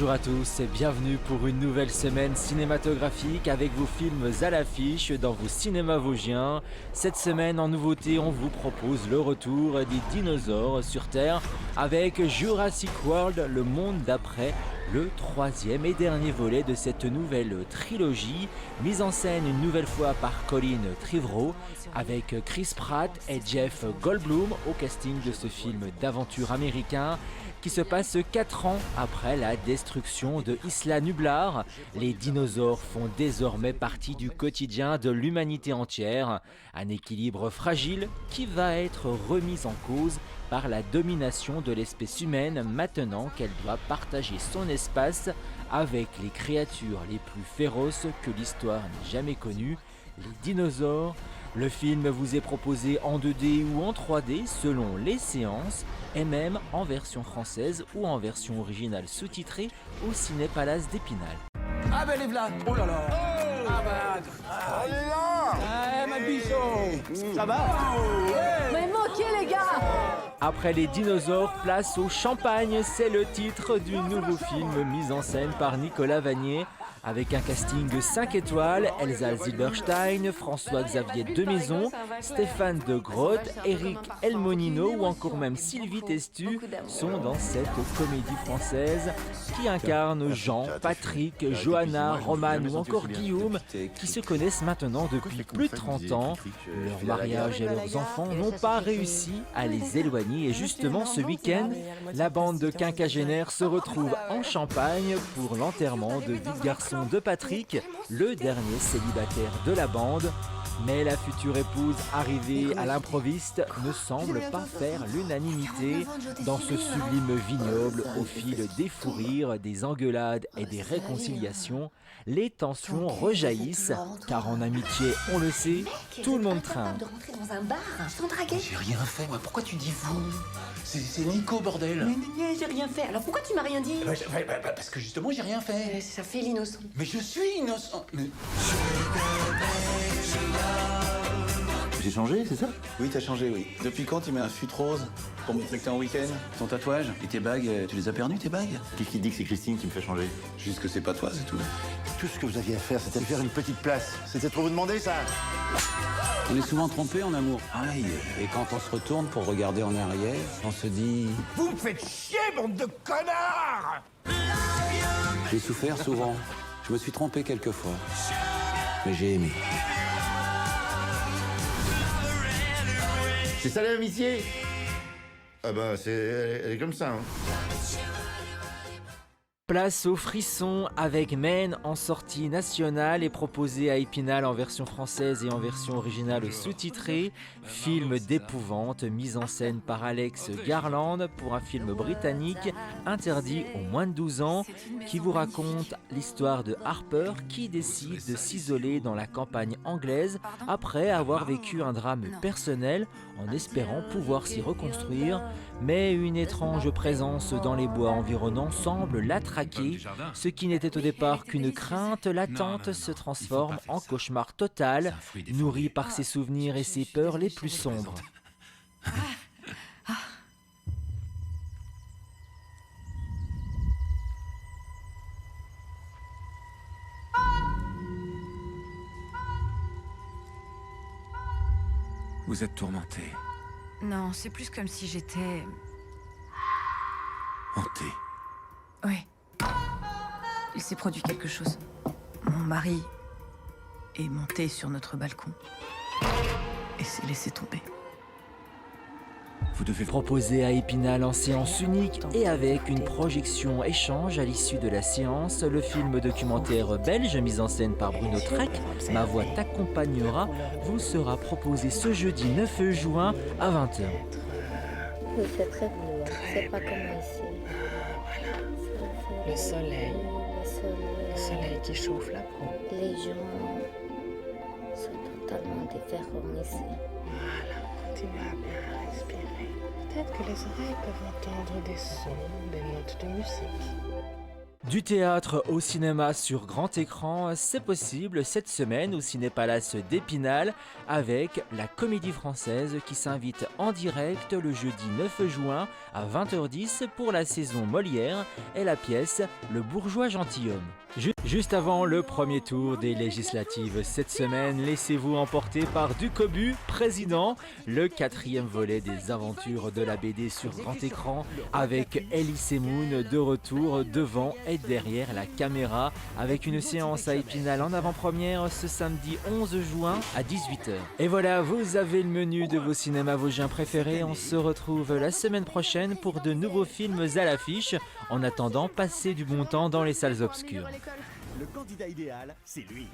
Bonjour à tous et bienvenue pour une nouvelle semaine cinématographique avec vos films à l'affiche dans vos cinémas vosgiens. Cette semaine en nouveauté, on vous propose le retour des dinosaures sur Terre avec Jurassic World, le monde d'après, le troisième et dernier volet de cette nouvelle trilogie, mise en scène une nouvelle fois par Colin Trevorrow avec Chris Pratt et Jeff Goldblum au casting de ce film d'aventure américain qui se passe 4 ans après la destruction de Isla Nublar. Les dinosaures font désormais partie du quotidien de l'humanité entière, un équilibre fragile qui va être remis en cause par la domination de l'espèce humaine maintenant qu'elle doit partager son espace avec les créatures les plus féroces que l'histoire n'ait jamais connues, les dinosaures. Le film vous est proposé en 2D ou en 3D selon les séances et même en version française ou en version originale sous-titrée au Ciné Palace d'Épinal. Ah ben les v'là. Oh là là. Oh. Ah bah. Elle est là. Ah ma bichon. Ça va. Mais moquez les gars. Après les dinosaures, place au champagne, c'est le titre du nouveau film mis en scène par Nicolas Vanier. Avec un casting 5 étoiles, Elsa Zilberstein, François-Xavier Demaison, Stéphane de Groot, Eric Elmonino ou encore même Sylvie Testu sont dans cette comédie française qui incarne Jean, Patrick, Johanna, Roman ou encore Guillaume qui se connaissent maintenant depuis plus de 30 ans. Leur mariage et leurs enfants n'ont pas réussi à les éloigner et justement ce week-end, la bande de quinquagénaires se retrouve en Champagne pour l'enterrement de vie de garçon de Patrick, le dernier célibataire de la bande. Mais la future épouse arrivée à l'improviste ne semble pas faire l'unanimité dans ce sublime vignoble au fil des fous rires, des engueulades et des réconciliations. Les tensions rejaillissent, car en amitié, on le sait, tout le monde trinque. De rentrer dans un bar sans draguer. J'ai rien fait moi. Pourquoi tu dis vous? C'est Nico bordel. Mais j'ai rien fait. Alors pourquoi tu m'as rien dit? Parce que justement j'ai rien fait. Ça fait l'innocent. Mais je suis innocent. Mais... J'ai changé, c'est ça? Oui, t'as changé, oui. Depuis quand tu mets un fut rose pour me que t'es en week-end? Ton tatouage et tes bagues, tu les as perdus tes bagues? Qu'est-ce qui dit que c'est Christine qui me fait changer? Juste que c'est pas toi, c'est tout. Tout ce que vous aviez à faire, c'était de faire une petite place. C'était trop vous demander, ça? On est souvent trompé en amour. Aïe. Et quand on se retourne pour regarder en arrière, on se dit... Vous me faites chier, bande de connards! J'ai souffert souvent. Je me suis trompé quelquefois. Mais j'ai aimé. C'est ça l'amitié? Ah bah, elle est comme ça, hein. Place au frisson avec Men en sortie nationale et proposé à Épinal en version française et en version originale sous-titrée. Film d'épouvante mis en scène par Alex Garland pour un film britannique interdit aux moins de 12 ans qui vous raconte l'histoire de Harper qui décide de s'isoler dans la campagne anglaise après avoir vécu un drame personnel en espérant pouvoir s'y reconstruire. Mais une étrange présence dans les bois environnants semble l'attraquer. Ce qui n'était au départ qu'une crainte latente se transforme en cauchemar total, nourri par ses souvenirs et ses peurs les plus sombres. Vous êtes tourmenté, Non, c'est plus comme si j'étais... hanté. Oui. Il s'est produit quelque chose. Mon mari est monté sur notre balcon et s'est laissé tomber. Vous devez Proposé à Épinal en séance unique et avec une projection échange à l'issue de la séance, le film documentaire belge mis en scène par Bruno Trek, Ma voix t'accompagnera, vous sera proposé ce jeudi 9 juin à 20h. Oui, c'est très bleu. C'est pas comme ici. Le soleil, Le le soleil qui chauffe la peau. Les gens sont totalement différents ici. Voilà, continue à bien respirer. Peut-être que les oreilles peuvent entendre des sons, des notes de musique. Du théâtre au cinéma sur grand écran, c'est possible cette semaine au Cinépalace d'Épinal avec la Comédie Française qui s'invite en direct le jeudi 9 juin à 20h10 pour la saison Molière et la pièce Le Bourgeois Gentilhomme. Juste avant le premier tour des législatives cette semaine, laissez-vous emporter par Ducobu, Président, le 4e volet des aventures de la BD sur grand écran avec Elie Semoun de retour devant et derrière la caméra avec une séance à Épinal en avant-première ce samedi 11 juin à 18h. Et voilà, vous avez le menu de vos cinémas vosgiens préférés. On se retrouve la semaine prochaine pour de nouveaux films à l'affiche. En attendant, passez du bon temps dans les salles obscures. Le candidat idéal, c'est lui.